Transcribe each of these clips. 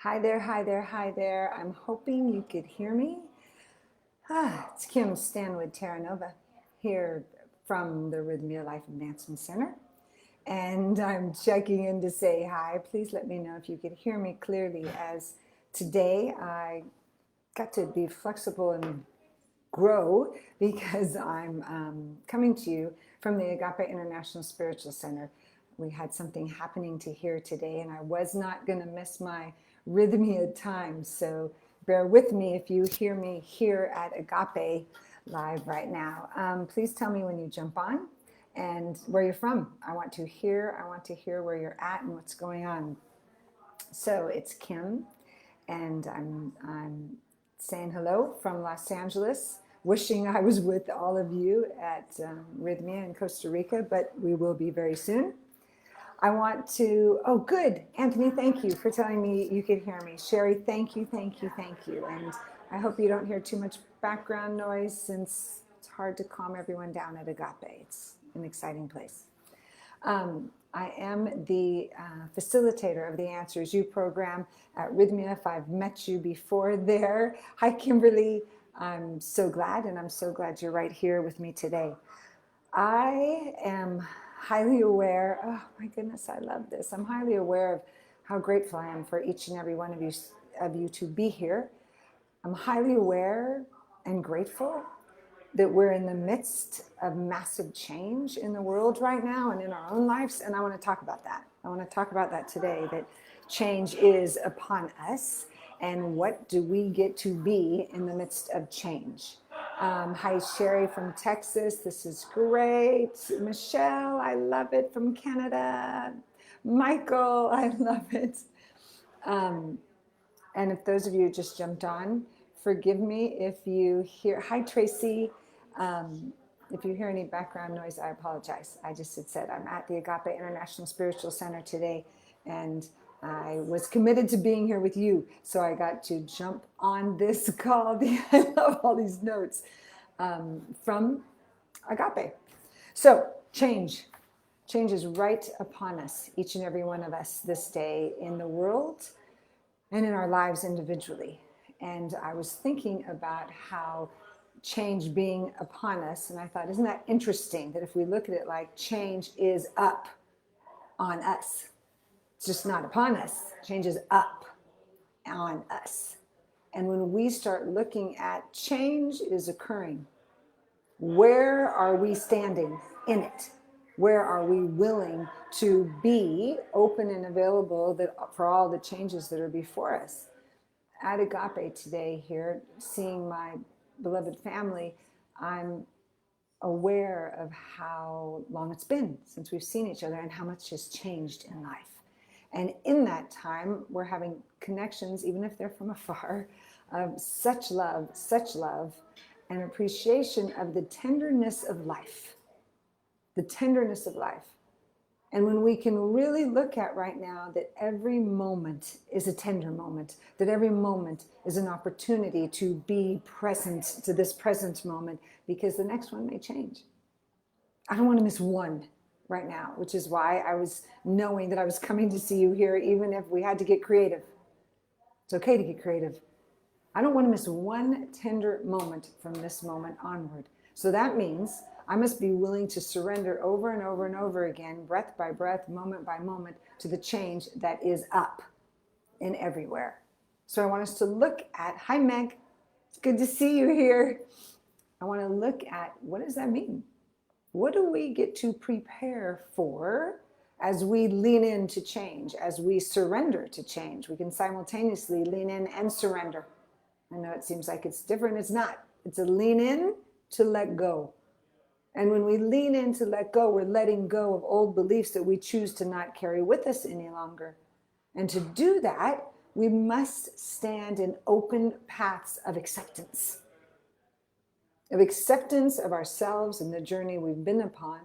Hi there, hi there, hi there. I'm hoping you could hear me. It's Kim Stanwood Terranova here from the Rhythmia Life Advancement Center. And I'm checking in to say hi. Please let me know if you could hear me clearly, as today I got to be flexible and grow because I'm coming to you from the Agape International Spiritual Center. We had something happening to here today, and I was not going to miss my Rhythmia time. So bear with me if you hear me here at Agape live right now. Please tell me when you jump on and where you're from. I want to hear where you're at and what's going on. So it's Kim, and I'm saying hello from Los Angeles, wishing I was with all of you at Rhythmia in Costa Rica, but we will be very soon. I want to, oh, good. Anthony, thank you for telling me you could hear me. Sherry, thank you, thank you, thank you. And I hope you don't hear too much background noise, since it's hard to calm everyone down at Agape. It's an exciting place. I am the facilitator of the Answers You program at Rhythmia. If I've met you before there. Hi, Kimberly. I'm so glad, and I'm so glad you're right here with me today. I am highly aware, oh my goodness, I love this. I'm highly aware of how grateful I am for each and every one of you to be here. I'm highly aware and grateful that we're in the midst of massive change in the world right now and in our own lives. And I want to talk about that. I want to talk about that today, that change is upon us. And what do we get to be in the midst of change? Hi, Sherry from Texas. This is great. Michelle, I love it, from Canada. Michael, I love it. And if those of you who just jumped on, forgive me if you hear, hi, Tracy. If you hear any background noise, I apologize. I just had said I'm at the Agape International Spiritual Center today, and I was committed to being here with you, so I got to jump on this call. I love all these notes from Agape. So change is right upon us, each and every one of us, this day in the world and in our lives individually. And I was thinking about how change being upon us, and I thought, isn't that interesting that if we look at it like change is up on us, it's just not upon us, change is up on us. And when we start looking at change is occurring, where are we standing in it? Where are we willing to be open and available for all the changes that are before us? At Agape today here, seeing my beloved family, I'm aware of how long it's been since we've seen each other and how much has changed in life. And in that time, we're having connections, even if they're from afar, of such love, and appreciation of the tenderness of life. The tenderness of life. And when we can really look at right now that every moment is a tender moment, that every moment is an opportunity to be present to this present moment, because the next one may change. I don't want to miss one right now, which is why I was knowing that I was coming to see you here, even if we had to get creative. It's okay to get creative. I don't want to miss one tender moment from this moment onward. So that means I must be willing to surrender over and over and over again, breath by breath, moment by moment, to the change that is up in everywhere. So I want us to look at, hi Meg, it's good to see you here. I want to look at, what does that mean? What do we get to prepare for as we lean into change, as we surrender to change? We can simultaneously lean in and surrender. I know it seems like it's different. It's not. It's a lean in to let go. And when we lean in to let go, we're letting go of old beliefs that we choose to not carry with us any longer. And to do that, we must stand in open paths of acceptance of ourselves and the journey we've been upon,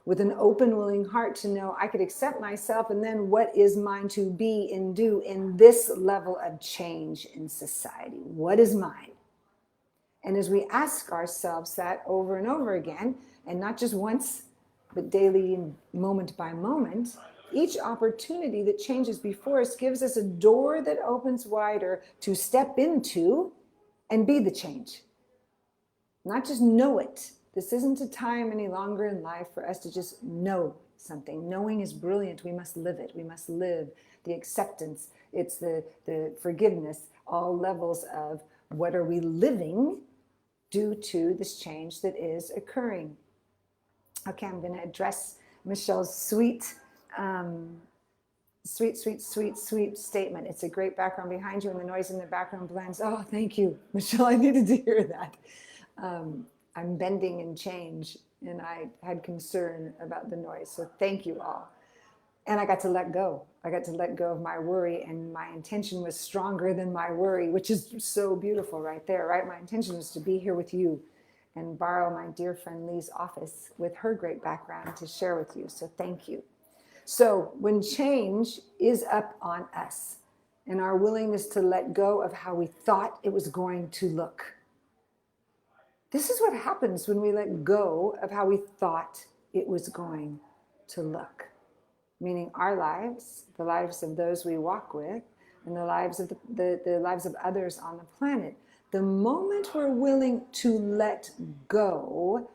with an open, willing heart to know I could accept myself, and then what is mine to be and do in this level of change in society? What is mine? And as we ask ourselves that over and over again, and not just once, but daily and moment by moment, Each opportunity that changes before us gives us a door that opens wider to step into and be the change. Not just know it. This isn't a time any longer in life for us to just know something. Knowing is brilliant. We must live it. We must live the acceptance. It's the forgiveness, all levels of what are we living due to this change that is occurring. Okay, I'm going to address Michelle's sweet statement. It's a great background behind you and the noise in the background blends. Oh, thank you, Michelle. I needed to hear that. I'm bending and change, and I had concern about the noise. So thank you all. And I got to let go. I got to let go of my worry, and my intention was stronger than my worry, which is so beautiful right there, right? My intention was to be here with you and borrow my dear friend Lee's office with her great background to share with you. So thank you. So when change is up on us and our willingness to let go of how we thought it was going to look, this is what happens when we let go of how we thought it was going to look. Meaning our lives, the lives of those we walk with, and the lives of the lives of others on the planet. The moment we're willing to let go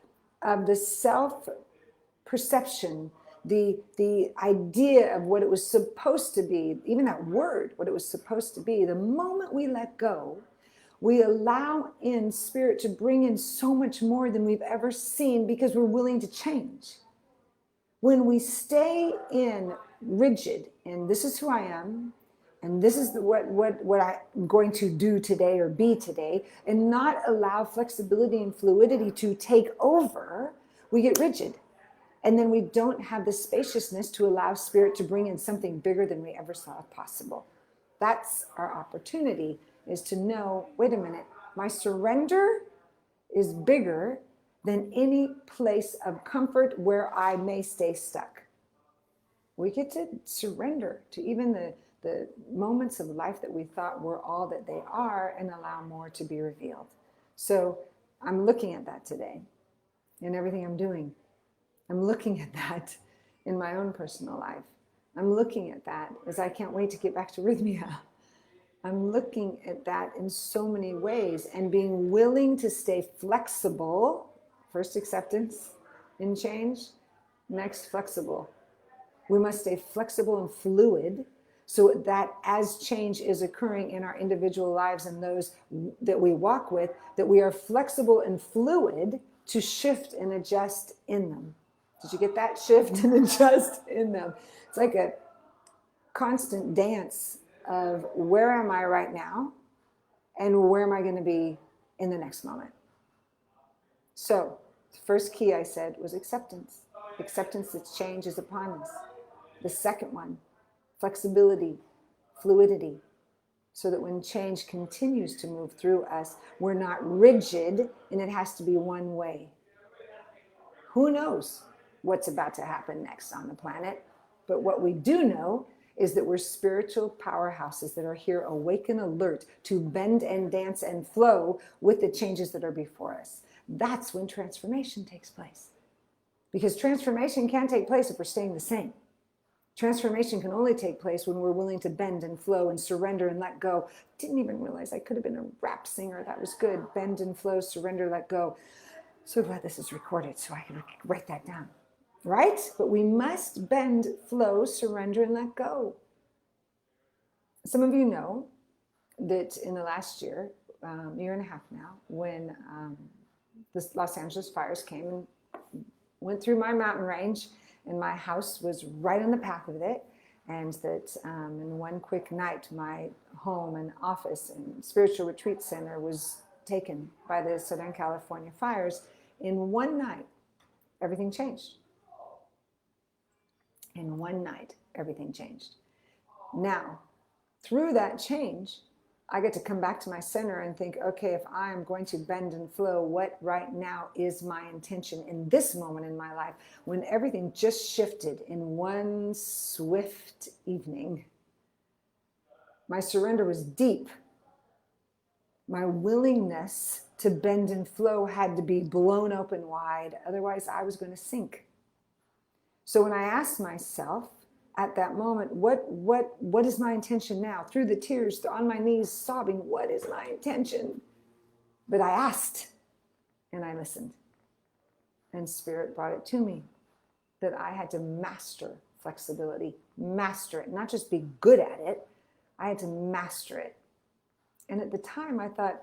of the self-perception, the idea of what it was supposed to be, even that word, what it was supposed to be, the moment we let go, we allow in Spirit to bring in so much more than we've ever seen because we're willing to change. When we stay in rigid, and this is who I am, and this is what I'm going to do today or be today, and not allow flexibility and fluidity to take over, we get rigid. And then we don't have the spaciousness to allow Spirit to bring in something bigger than we ever saw possible. That's our opportunity, is to know, wait a minute, my surrender is bigger than any place of comfort where I may stay stuck. We get to surrender to even the moments of life that we thought were all that they are and allow more to be revealed. So I'm looking at that today in everything I'm doing. I'm looking at that in my own personal life. I'm looking at that as I can't wait to get back to Rhythmia. I'm looking at that in so many ways and being willing to stay flexible. First, acceptance in change. Next, flexible. We must stay flexible and fluid so that as change is occurring in our individual lives and those that we walk with, that we are flexible and fluid to shift and adjust in them. Did you get that? Shift and adjust in them. It's like a constant dance of where am I right now and where am I going to be in the next moment. So the first key I said was acceptance. Acceptance that change is upon us. The second one, flexibility, fluidity, so that when change continues to move through us, we're not rigid and it has to be one way. Who knows what's about to happen next on the planet? But what we do know is that we're spiritual powerhouses that are here awake and alert to bend and dance and flow with the changes that are before us. That's when transformation takes place. Because transformation can't take place if we're staying the same. Transformation can only take place when we're willing to bend and flow and surrender and let go. Didn't even realize I could have been a rap singer. That was good. Bend and flow, surrender, let go. So glad this is recorded so I can write that down. Right? But we must bend, flow, surrender, and let go. Some of you know that in the last year and a half now, when the Los Angeles fires came and went through my mountain range, and my house was right on the path of it, and that in one quick night, my home and office and spiritual retreat center was taken by the Southern California fires. In one night, everything changed. In one night, everything changed. Now, through that change, I get to come back to my center and think, okay, if I'm going to bend and flow, what right now is my intention in this moment in my life when everything just shifted in one swift evening? My surrender was deep. My willingness to bend and flow had to be blown open wide. Otherwise, I was going to sink. So when I asked myself, at that moment, what is my intention now? Through the tears, on my knees, sobbing, what is my intention? But I asked and I listened. And Spirit brought it to me that I had to master flexibility, master it, not just be good at it. I had to master it. And at the time I thought,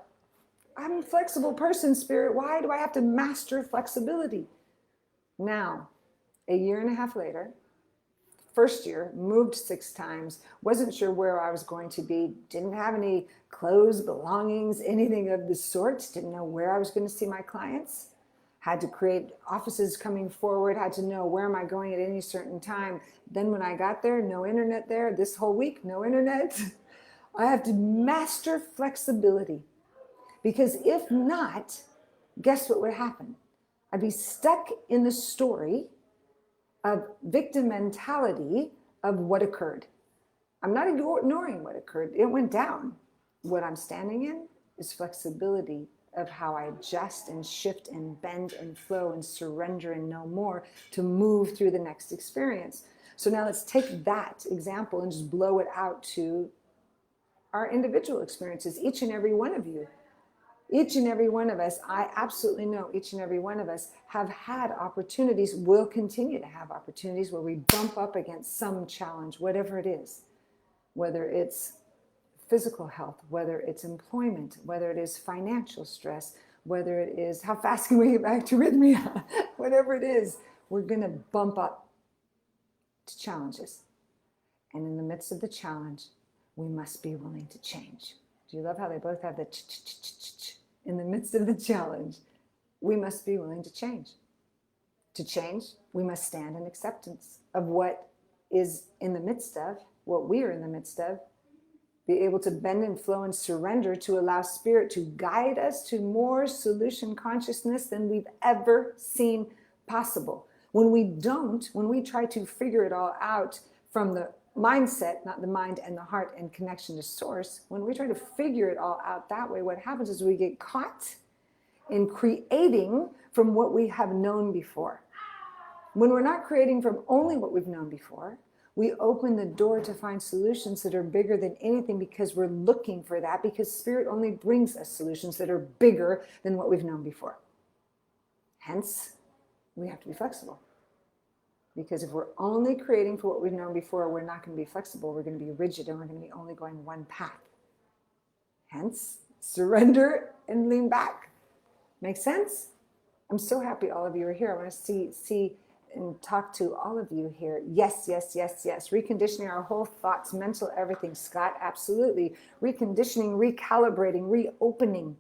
I'm a flexible person, Spirit. Why do I have to master flexibility? Now, a year and a half later, first year, moved 6 times, wasn't sure where I was going to be, didn't have any clothes, belongings, anything of the sort, didn't know where I was going to see my clients, had to create offices coming forward, had to know where am I going at any certain time. Then when I got there, no internet there. This whole week, no internet. I have to master flexibility. Because if not, guess what would happen? I'd be stuck in the story of victim mentality of what occurred. I'm not ignoring what occurred. It went down. What I'm standing in is flexibility of how I adjust and shift and bend and flow and surrender and know more to move through the next experience. So now let's take that example and just blow it out to our individual experiences, each and every one of you. Each and every one of us, I absolutely know each and every one of us have had opportunities, will continue to have opportunities where we bump up against some challenge, whatever it is, whether it's physical health, whether it's employment, whether it is financial stress, whether it is how fast can we get back to arrhythmia, whatever it is, we're going to bump up to challenges. And in the midst of the challenge, we must be willing to change. Do you love how they both have the ch-ch-ch-ch-ch? In the midst of the challenge, we must be willing to change. To change, we must stand in acceptance of what is in the midst of, what we are in the midst of, be able to bend and flow and surrender to allow Spirit to guide us to more solution consciousness than we've ever seen possible. When we don't, when we try to figure it all out from the mindset, not the mind and the heart and connection to source, when we try to figure it all out that way, what happens is we get caught in creating from what we have known before. When we're not creating from only what we've known before, we open the door to find solutions that are bigger than anything because we're looking for that, because Spirit only brings us solutions that are bigger than what we've known before. Hence, we have to be flexible. Because if we're only creating for what we've known before, we're not going to be flexible. We're going to be rigid and we're going to be only going one path. Hence, surrender and lean back. Make sense? I'm so happy all of you are here. I want to see and talk to all of you here. Yes, yes, yes, yes. Reconditioning our whole thoughts, mental, everything. Scott, absolutely. Reconditioning, recalibrating, reopening.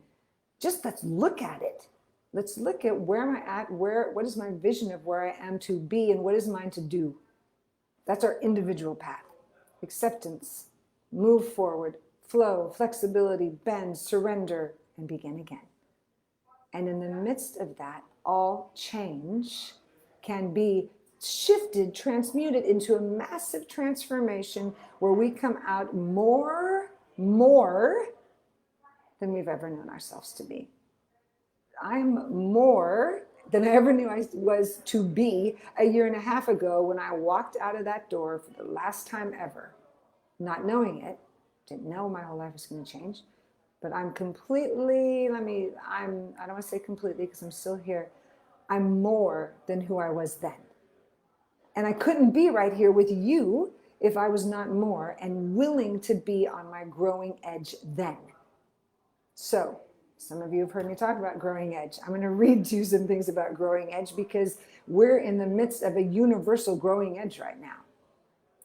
Just let's look at it. Let's look at where am I at, what is my vision of where I am to be, and what is mine to do. That's our individual path. Acceptance, move forward, flow, flexibility, bend, surrender, and begin again. And in the midst of that, all change can be shifted, transmuted into a massive transformation where we come out more than we've ever known ourselves to be. I'm more than I ever knew I was to be a year and a half ago when I walked out of that door for the last time ever, not knowing it, didn't know my whole life was going to change, but I'm completely, I don't want to say completely because I'm still here, I'm more than who I was then. And I couldn't be right here with you if I was not more and willing to be on my growing edge then. So, some of you have heard me talk about growing edge. I'm going to read to you some things about growing edge because we're in the midst of a universal growing edge right now.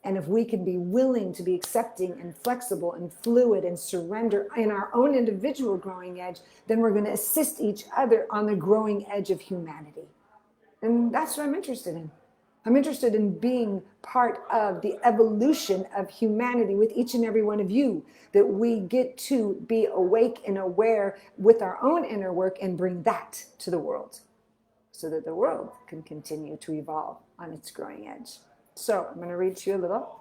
And if we can be willing to be accepting and flexible and fluid and surrender in our own individual growing edge, then we're going to assist each other on the growing edge of humanity. And that's what I'm interested in. I'm interested in being part of the evolution of humanity with each and every one of you, that we get to be awake and aware with our own inner work and bring that to the world so that the world can continue to evolve on its growing edge. So I'm going to read to you a little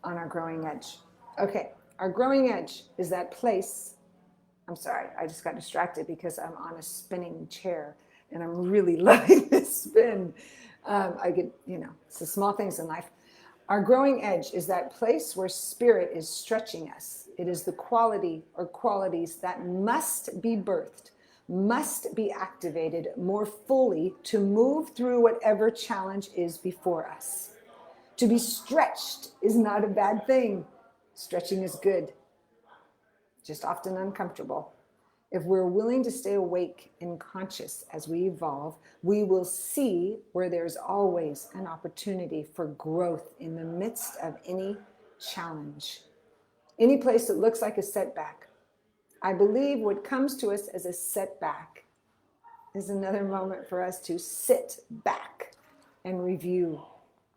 on our growing edge. Okay, our growing edge is that place. I'm sorry, I just got distracted because I'm on a spinning chair and I'm really loving this spin. I get, it's the small things in life. Our growing edge is that place where spirit is stretching us. It is the quality or qualities that must be birthed, must be activated more fully to move through whatever challenge is before us. To be stretched is not a bad thing. Stretching is good, just often uncomfortable. If we're willing to stay awake and conscious as we evolve, we will see where there's always an opportunity for growth in the midst of any challenge. Any place that looks like a setback. I believe what comes to us as a setback is another moment for us to sit back and review,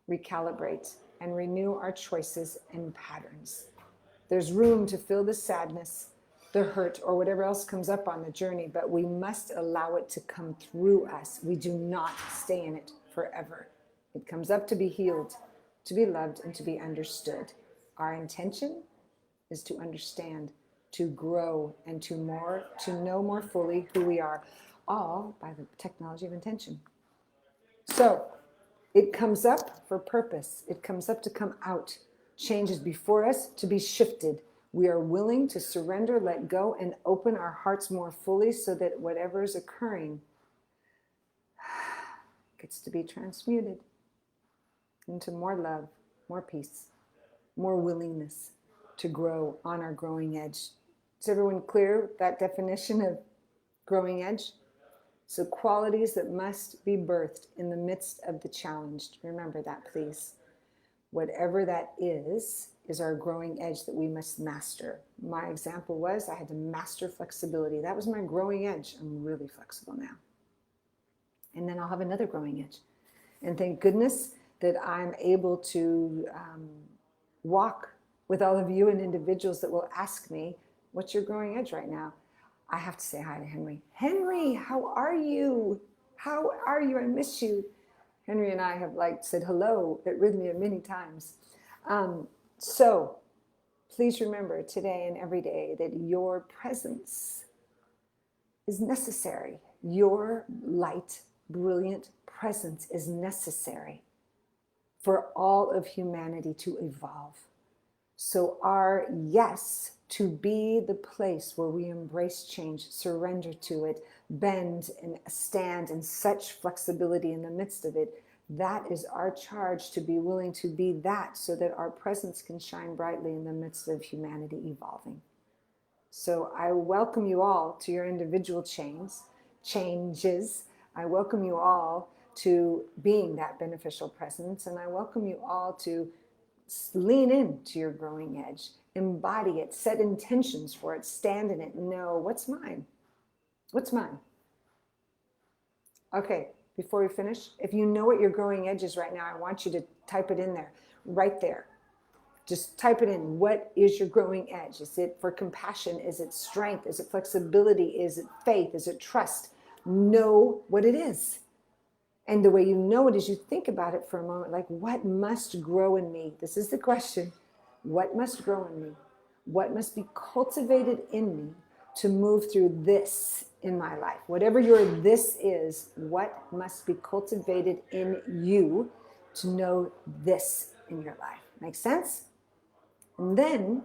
recalibrate, and renew our choices and patterns. There's room to feel the sadness, the hurt, or whatever else comes up on the journey, but we must allow it to come through us. We do not stay in it forever. It comes up to be healed, to be loved, and to be understood. Our intention is to understand, to grow, and to know more fully who we are, all by the technology of intention. So it comes up for purpose. It comes up to come out. Change is before us to be shifted. We are willing to surrender, let go, and open our hearts more fully so that whatever is occurring gets to be transmuted into more love, more peace, more willingness to grow on our growing edge. Is everyone clear with that definition of growing edge? So qualities that must be birthed in the midst of the challenge. Remember that, please. Whatever that is our growing edge that we must master. My example was I had to master flexibility. That was my growing edge. I'm really flexible now. And then I'll have another growing edge. And thank goodness that I'm able to walk with all of you and individuals that will ask me, what's your growing edge right now? I have to say hi to Henry. Henry, how are you? How are you? I miss you. Henry and I have said hello at Rhythmia many times. So please remember today and every day that your presence is necessary. Your light, brilliant presence is necessary for all of humanity to evolve. So our yes to be the place where we embrace change, surrender to it, bend and stand in such flexibility in the midst of it, that is our charge, to be willing to be that so that our presence can shine brightly in the midst of humanity evolving. So I welcome you all to your individual changes. I welcome you all to being that beneficial presence, and I welcome you all to lean into your growing edge, embody it, set intentions for it, stand in it, know what's mine. What's mine? Okay, before we finish, if you know what your growing edge is right now, I want you to type it in there, right there. Just type it in. What is your growing edge? Is it for compassion? Is it strength? Is it flexibility? Is it faith? Is it trust? Know what it is. And the way you know it is you think about it for a moment, like, what must grow in me? This is the question. What must grow in me? What must be cultivated in me to move through this in my life? Whatever your this is, what must be cultivated in you to know this in your life? Make sense? And then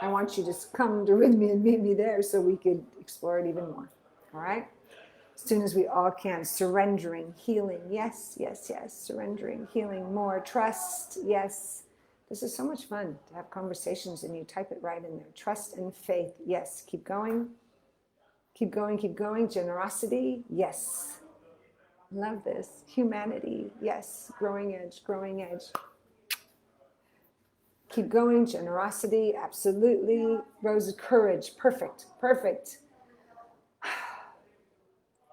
I want you to come to with me and meet me there so we could explore it even more. All right? As soon as we all can, surrendering, healing, yes, yes, yes, surrendering, healing, more, trust, yes. This is so much fun to have conversations and you type it right in there. Trust and faith, yes. Keep going, keep going, keep going. Generosity, yes. Love this. Humanity, yes. Growing edge, growing edge. Keep going, generosity, absolutely. Rose of courage, perfect, perfect.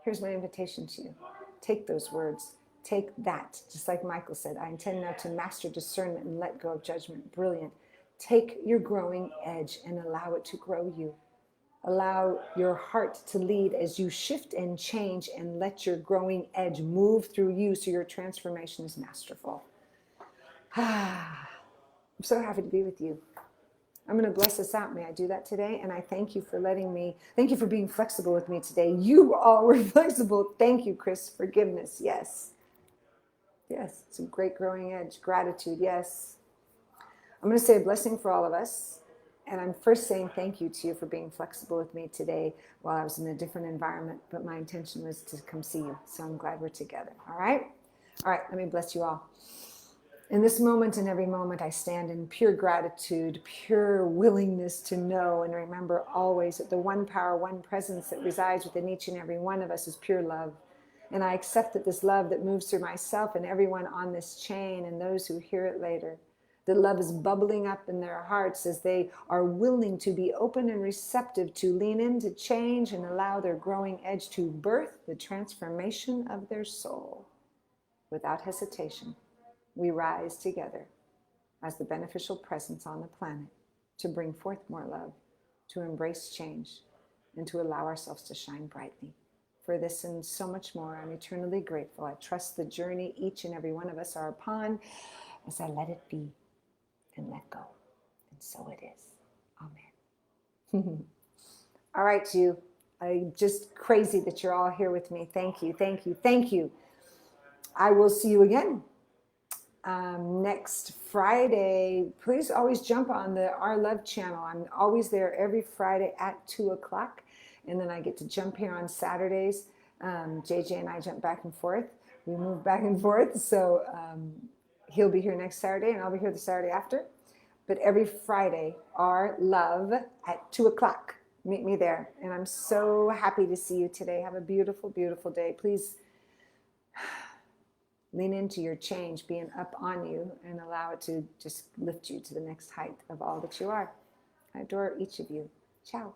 Here's my invitation to you. Take those words. Take that. Just like Michael said, I intend now to master discernment and let go of judgment. Brilliant. Take your growing edge and allow it to grow you. Allow your heart to lead as you shift and change and let your growing edge move through you so your transformation is masterful. I'm so happy to be with you. I'm going to bless us out. May I do that today? And I thank you for thank you for being flexible with me today. You all were flexible. Thank you, Chris. Forgiveness. Yes. Yes, it's a great growing edge. Gratitude, yes. I'm going to say a blessing for all of us. And I'm first saying thank you to you for being flexible with me today while I was in a different environment. But my intention was to come see you. So I'm glad we're together. All right? All right, let me bless you all. In this moment and every moment, I stand in pure gratitude, pure willingness to know and remember always that the one power, one presence that resides within each and every one of us is pure love. And I accept that this love that moves through myself and everyone on this chain and those who hear it later, that love is bubbling up in their hearts as they are willing to be open and receptive to lean into change and allow their growing edge to birth the transformation of their soul. Without hesitation, we rise together as the beneficial presence on the planet to bring forth more love, to embrace change, and to allow ourselves to shine brightly. For this and so much more, I'm eternally grateful. I trust the journey each and every one of us are upon as I let it be and let go. And so it is. Amen. All right, you. I'm just crazy that you're all here with me. Thank you, thank you, thank you. I will see you again next Friday. Please always jump on the Our Love channel. I'm always there every Friday at 2 o'clock. And then I get to jump here on Saturdays. JJ and I jump back and forth. We move back and forth. So he'll be here next Saturday and I'll be here the Saturday after. But every Friday, Our Love at 2 o'clock. Meet me there. And I'm so happy to see you today. Have a beautiful, beautiful day. Please lean into your change being up on you and allow it to just lift you to the next height of all that you are. I adore each of you. Ciao.